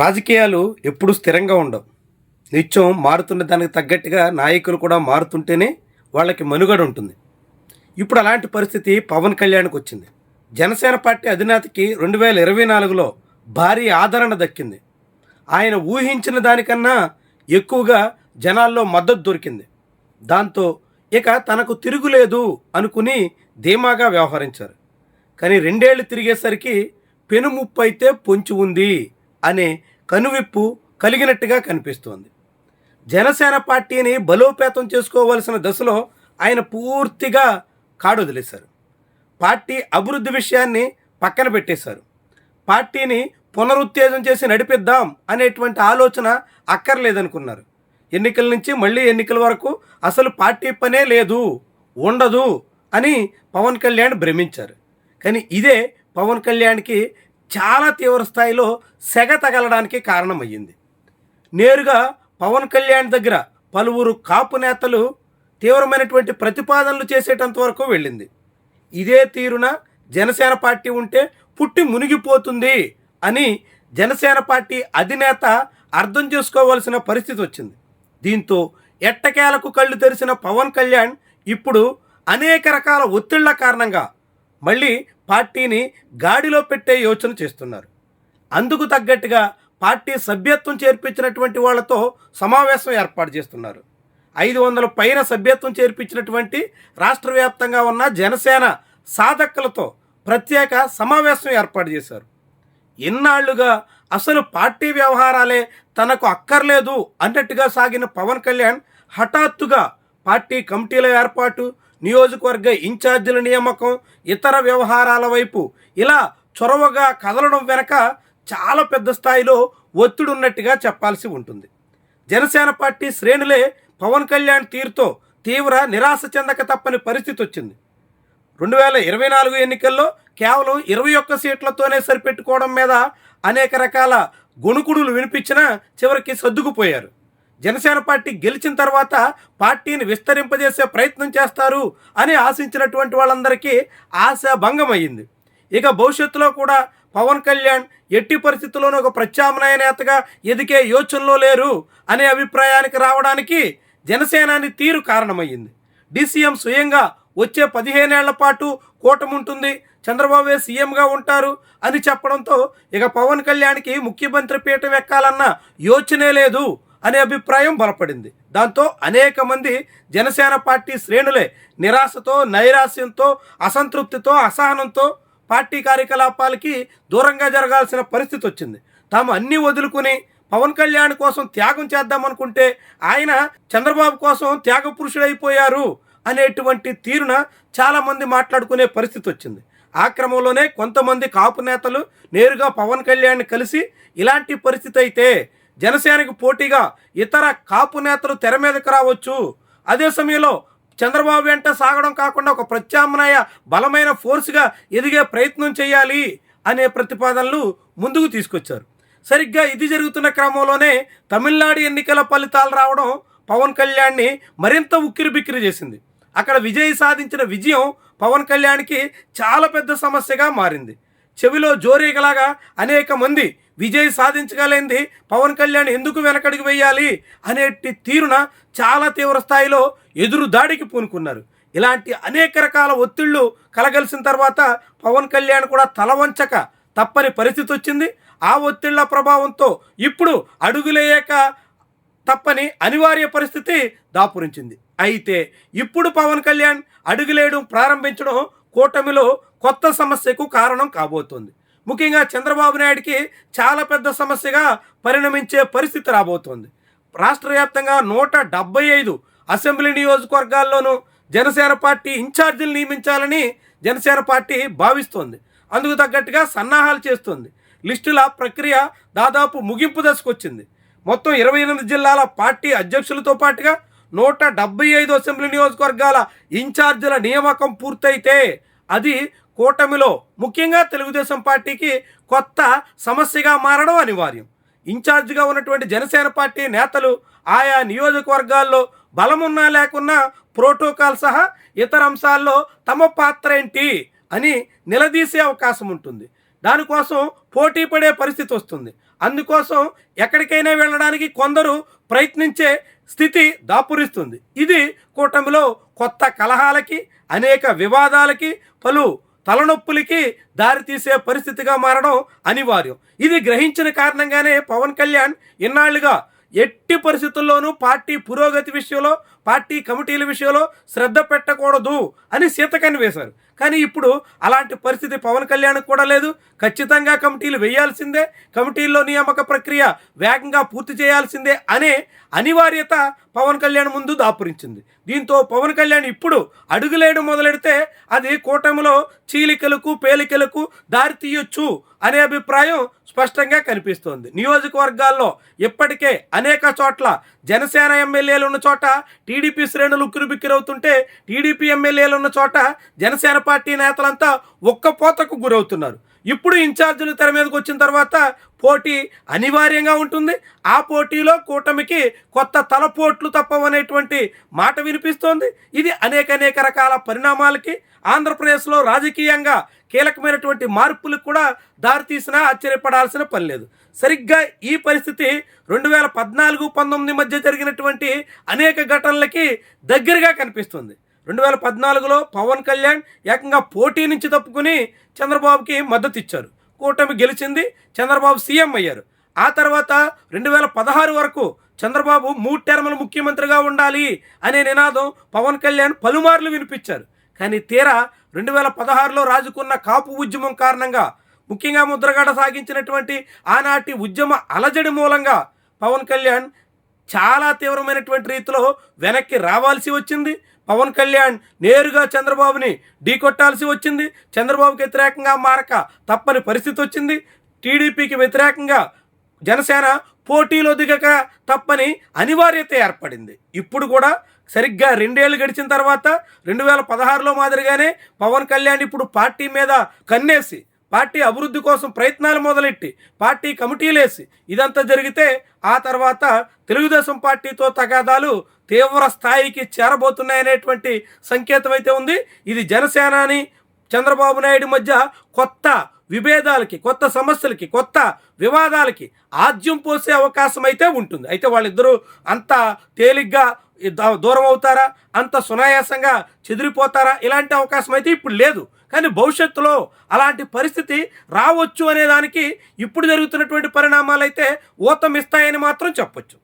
రాజకీయాలు ఎప్పుడు స్థిరంగా ఉండవు. నిత్యం మారుతున్న దానికి తగ్గట్టుగా నాయకులు కూడా మారుతుంటేనే వాళ్ళకి మనుగడ ఉంటుంది. ఇప్పుడు అలాంటి పరిస్థితి పవన్ కళ్యాణ్కి వచ్చింది. జనసేన పార్టీ అధినేతకి 2024లో భారీ ఆదరణ దక్కింది. ఆయన ఊహించిన దానికన్నా ఎక్కువగా జనాల్లో మద్దతు దొరికింది. దాంతో ఇక తనకు తిరుగులేదు అనుకుని ధీమాగా వ్యవహరించారు. కానీ 2 ఏళ్ళు తిరిగేసరికి పెనుముప్పు అయితే పొంచి ఉంది అనే కనువిప్పు కలిగినట్టుగా కనిపిస్తోంది. జనసేన పార్టీని బలోపేతం చేసుకోవాల్సిన దశలో ఆయన పూర్తిగా కాడొదిలేశారు. పార్టీ అభివృద్ధి విషయాన్ని పక్కన పెట్టేశారు. పార్టీని పునరుత్తేజం చేసి నడిపిద్దాం అనేటువంటి ఆలోచన అక్కర్లేదనుకున్నారు. ఎన్నికల నుంచి మళ్ళీ ఎన్నికల వరకు అసలు పార్టీ పనే లేదు, ఉండదు అని పవన్ కళ్యాణ్ భ్రమించారు. కానీ ఇదే పవన్ కళ్యాణ్కి చాలా తీవ్ర స్థాయిలో సెగ తగలడానికి కారణమయ్యింది. నేరుగా పవన్ కళ్యాణ్ దగ్గర పలువురు కాపు నేతలు తీవ్రమైనటువంటి ప్రతిపాదనలు చేసేటంత వరకు వెళ్ళింది. ఇదే తీరున జనసేన పార్టీ ఉంటే పుట్టి మునిగిపోతుంది అని జనసేన పార్టీ అధినేత అర్థం చేసుకోవాల్సిన పరిస్థితి వచ్చింది. దీంతో ఎట్టకేలకు కళ్ళు తెరిచిన పవన్ కళ్యాణ్ ఇప్పుడు అనేక రకాల ఒత్తిళ్ల కారణంగా మళ్ళీ పార్టీని గాడిలో పెట్టే యోచన చేస్తున్నారు. అందుకు తగ్గట్టుగా పార్టీ సభ్యత్వం చేర్పించినటువంటి వాళ్లతో సమావేశం ఏర్పాటు చేస్తున్నారు. 500 పైన సభ్యత్వం చేర్పించినటువంటి రాష్ట్ర వ్యాప్తంగా ఉన్న జనసేన సాధకులతో ప్రత్యేక సమావేశం ఏర్పాటు చేశారు. ఇన్నాళ్లుగా అసలు పార్టీ వ్యవహారాలే తనకు అక్కర్లేదు అన్నట్టుగా సాగిన పవన్ కళ్యాణ్ హఠాత్తుగా పార్టీ కమిటీల ఏర్పాటు, నియోజకవర్గ ఇన్ఛార్జీల నియామకం, ఇతర వ్యవహారాల వైపు ఇలా చొరవగా కదలడం వెనక చాలా పెద్ద స్థాయిలో ఒత్తిడి ఉన్నట్టుగా చెప్పాల్సి ఉంటుంది. జనసేన పార్టీ శ్రేణులే పవన్ కళ్యాణ్ తీరుతో తీవ్ర నిరాశ చెందక తప్పని పరిస్థితి వచ్చింది. 2024 ఎన్నికల్లో కేవలం 21 సీట్లతోనే సరిపెట్టుకోవడం మీద అనేక రకాల గొణుకుడులు వినిపించినా చివరికి సర్దుకుపోయారు. జనసేన పార్టీ గెలిచిన తర్వాత పార్టీని విస్తరింపజేసే ప్రయత్నం చేస్తారు అని ఆశించినటువంటి వాళ్ళందరికీ ఆశ భంగమయ్యింది. ఇక భవిష్యత్తులో కూడా పవన్ కళ్యాణ్ ఎట్టి పరిస్థితుల్లోనూ ఒక ప్రత్యామ్నాయ నేతగా ఎదిగే యోచనలో లేరు అనే అభిప్రాయానికి రావడానికి జనసేనాని తీరు కారణమయ్యింది. డీసీఎం స్వయంగా వచ్చే 15 ఏళ్ల పాటు కూటమి ఉంటుంది, చంద్రబాబు సీఎంగా ఉంటారు అని చెప్పడంతో ఇక పవన్ కళ్యాణ్కి ముఖ్యమంత్రి పీఠం ఎక్కాలన్న యోచనే లేదు అనే అభిప్రాయం బలపడింది. దాంతో అనేక మంది జనసేన పార్టీ శ్రేణులే నిరాశతో, నైరాశ్యంతో, అసంతృప్తితో, అసహనంతో పార్టీ కార్యకలాపాలకి దూరంగా జరగాల్సిన పరిస్థితి వచ్చింది. తాము అన్నీ వదులుకుని పవన్ కళ్యాణ్ కోసం త్యాగం చేద్దామనుకుంటే ఆయన చంద్రబాబు కోసం త్యాగ పురుషుడైపోయారు అనేటువంటి తీరున చాలామంది మాట్లాడుకునే పరిస్థితి వచ్చింది. ఆ క్రమంలోనే కొంతమంది కాపు నేతలు నేరుగా పవన్ కళ్యాణ్ కలిసి ఇలాంటి పరిస్థితి అయితే జనసేనకు పోటీగా ఇతర కాపు నేతలు తెర మీదకు రావచ్చు, అదే సమయంలో చంద్రబాబు వెంట సాగడం కాకుండా ఒక ప్రత్యామ్నాయ బలమైన ఫోర్స్గా ఎదిగే ప్రయత్నం చేయాలి అనే ప్రతిపాదనలు ముందుకు తీసుకొచ్చారు. సరిగ్గా ఇది జరుగుతున్న క్రమంలోనే తమిళనాడు ఎన్నికల ఫలితాలు రావడం పవన్ కళ్యాణ్ని మరింత ఉక్కిరిబిక్కిరి చేసింది. అక్కడ సాధించిన విజయం పవన్ కళ్యాణ్కి చాలా పెద్ద సమస్యగా మారింది. చెవిలో జోరీగలాగా అనేక మంది విజయ్ సాధించగలిగింది పవన్ కళ్యాణ్ ఎందుకు వెనకడికి వేయాలి అనేటి తీరున చాలా తీవ్ర స్థాయిలో ఎదురు దాడికి పూనుకున్నారు. ఇలాంటి అనేక రకాల ఒత్తిళ్లు కలగలిసిన తర్వాత పవన్ కళ్యాణ్ కూడా తలవంచక తప్పని పరిస్థితి వచ్చింది. ఆ ఒత్తిళ్ల ప్రభావంతో ఇప్పుడు అడుగులేయక తప్పని అనివార్య పరిస్థితి దాపురించింది. అయితే ఇప్పుడు పవన్ కళ్యాణ్ అడుగులేయడం ప్రారంభించడం కూటమిలో కొత్త సమస్యకు కారణం కాబోతోంది. ముఖ్యంగా చంద్రబాబు నాయుడికి చాలా పెద్ద సమస్యగా పరిణమించే పరిస్థితి రాబోతోంది. రాష్ట్ర వ్యాప్తంగా 175 అసెంబ్లీ నియోజకవర్గాల్లోనూ జనసేన పార్టీ ఇన్ఛార్జీలు నియమించాలని జనసేన పార్టీ భావిస్తోంది. అందుకు తగ్గట్టుగా సన్నాహాలు చేస్తుంది. లిస్టుల ప్రక్రియ దాదాపు ముగింపు దశకు వచ్చింది. మొత్తం 28 జిల్లాల పార్టీ అధ్యక్షులతో పాటుగా 175 అసెంబ్లీ నియోజకవర్గాల ఇన్ఛార్జీల నియామకం పూర్తయితే అది కూటమిలో ముఖ్యంగా తెలుగుదేశం పార్టీకి కొత్త సమస్యగా మారడం అనివార్యం. ఇన్ఛార్జిగా ఉన్నటువంటి జనసేన పార్టీ నేతలు ఆయా నియోజకవర్గాల్లో బలమున్నా లేకున్నా ప్రోటోకాల్ సహా ఇతర అంశాల్లో తమ పాత్ర ఏంటి అని నిలదీసే అవకాశం ఉంటుంది. దానికోసం పోటీ పడే పరిస్థితి వస్తుంది. అందుకోసం ఎక్కడికైనా వెళ్ళడానికి కొందరు ప్రయత్నించే స్థితి దాపురిస్తుంది. ఇది కూటమిలో కొత్త కలహాలకి, అనేక వివాదాలకి, పలు తలనొప్పులకి దారితీసే పరిస్థితిగా మారడం అనివార్యం. ఇది గ్రహించిన కారణంగానే పవన్ కళ్యాణ్ ఇన్నాళ్లుగా ఎట్టి పరిస్థితుల్లోనూ పార్టీ పురోగతి విషయంలో, పార్టీ కమిటీల విషయంలో శ్రద్ధ పెట్టకూడదు అని సీతకన్ను వేశారు. కానీ ఇప్పుడు అలాంటి పరిస్థితి పవన్ కళ్యాణ్కి కూడా లేదు. ఖచ్చితంగా కమిటీలు వేయాల్సిందే, కమిటీల్లో నియామక ప్రక్రియ వేగంగా పూర్తి చేయాల్సిందే అనే అనివార్యత పవన్ కళ్యాణ్ ముందు దాపురించింది. దీంతో పవన్ కళ్యాణ్ ఇప్పుడు అడుగులేయడం మొదలెడితే అది కూటమిలో చీలికలకు, పేలికలకు దారి తీయొచ్చు అనే అభిప్రాయం స్పష్టంగా కనిపిస్తోంది. నియోజకవర్గాల్లో ఇప్పటికే అనేక చోట్ల జనసేన ఎమ్మెల్యేలు ఉన్న చోట టీడీపీ శ్రేణులు ఉక్కిరిబిక్కిరవుతుంటే, టీడీపీ ఎమ్మెల్యేలు ఉన్న చోట జనసేన పార్టీ నేతలంతా ఒక్కపోతకు గురవుతున్నారు. ఇప్పుడు ఇన్ఛార్జీలు తెర మీదకి వచ్చిన తర్వాత పోటీ అనివార్యంగా ఉంటుంది. ఆ పోటీలో కూటమికి కొత్త తలపోట్లు తప్పవనేటువంటి మాట వినిపిస్తోంది. ఇది అనేక రకాల పరిణామాలకి, ఆంధ్రప్రదేశ్లో రాజకీయంగా కీలకమైనటువంటి మార్పులకు కూడా దారితీసినా ఆశ్చర్యపడాల్సిన పని లేదు. సరిగ్గా ఈ పరిస్థితి 2014-19 మధ్య జరిగినటువంటి అనేక ఘటనలకి దగ్గరగా కనిపిస్తుంది. 2014లో పవన్ కళ్యాణ్ ఏకంగా పోటీ నుంచి తప్పుకుని చంద్రబాబుకి మద్దతు ఇచ్చారు. కూటమి గెలిచింది, చంద్రబాబు సీఎం అయ్యారు. ఆ తర్వాత 2016 వరకు చంద్రబాబు 3 టర్ములు ముఖ్యమంత్రిగా ఉండాలి అనే నినాదం పవన్ కళ్యాణ్ పలుమార్లు వినిపించారు. కానీ తీరా 2016లో రాజుకున్న కాపు ఉద్యమం కారణంగా, ముఖ్యంగా ముద్రగడ సాగించినటువంటి ఆనాటి ఉద్యమ అలజడి మూలంగా పవన్ కళ్యాణ్ చాలా తీవ్రమైనటువంటి రీతిలో వెనక్కి రావాల్సి వచ్చింది. పవన్ కళ్యాణ్ నేరుగా చంద్రబాబుని ఢీకొట్టాల్సి వచ్చింది. చంద్రబాబుకి వ్యతిరేకంగా మారక తప్పని పరిస్థితి వచ్చింది. టీడీపీకి వ్యతిరేకంగా జనసేన పోటీలో దిగక తప్పని అనివార్యత ఏర్పడింది. ఇప్పుడు కూడా సరిగ్గా 2 ఏళ్ళు గడిచిన తర్వాత 2016లో మాదిరిగానే పవన్ కళ్యాణ్ ఇప్పుడు పార్టీ మీద కన్నేసి, పార్టీ అభివృద్ధి కోసం ప్రయత్నాలు మొదలెట్టి, పార్టీ కమిటీలేసి ఇదంతా జరిగితే ఆ తర్వాత తెలుగుదేశం పార్టీతో తగాదాలు తీవ్ర స్థాయికి చేరబోతున్నాయనేటువంటి సంకేతం అయితే ఉంది. ఇది జనసేనాని చంద్రబాబు నాయుడు మధ్య కొత్త విభేదాలకి, కొత్త సమస్యలకి, కొత్త వివాదాలకి ఆజ్యం పోసే అవకాశం అయితే ఉంటుంది. అయితే వాళ్ళిద్దరూ అంత తేలిగ్గా దూరం అవుతారా, అంత సునాయాసంగా చెదిరిపోతారా, ఇలాంటి అవకాశం అయితే ఇప్పుడు లేదు. కానీ భవిష్యత్తులో అలాంటి పరిస్థితి రావచ్చు అనే దానికి ఇప్పుడు జరుగుతున్నటువంటి పరిణామాలు అయితే ఊతమిస్తాయని మాత్రం చెప్పొచ్చు.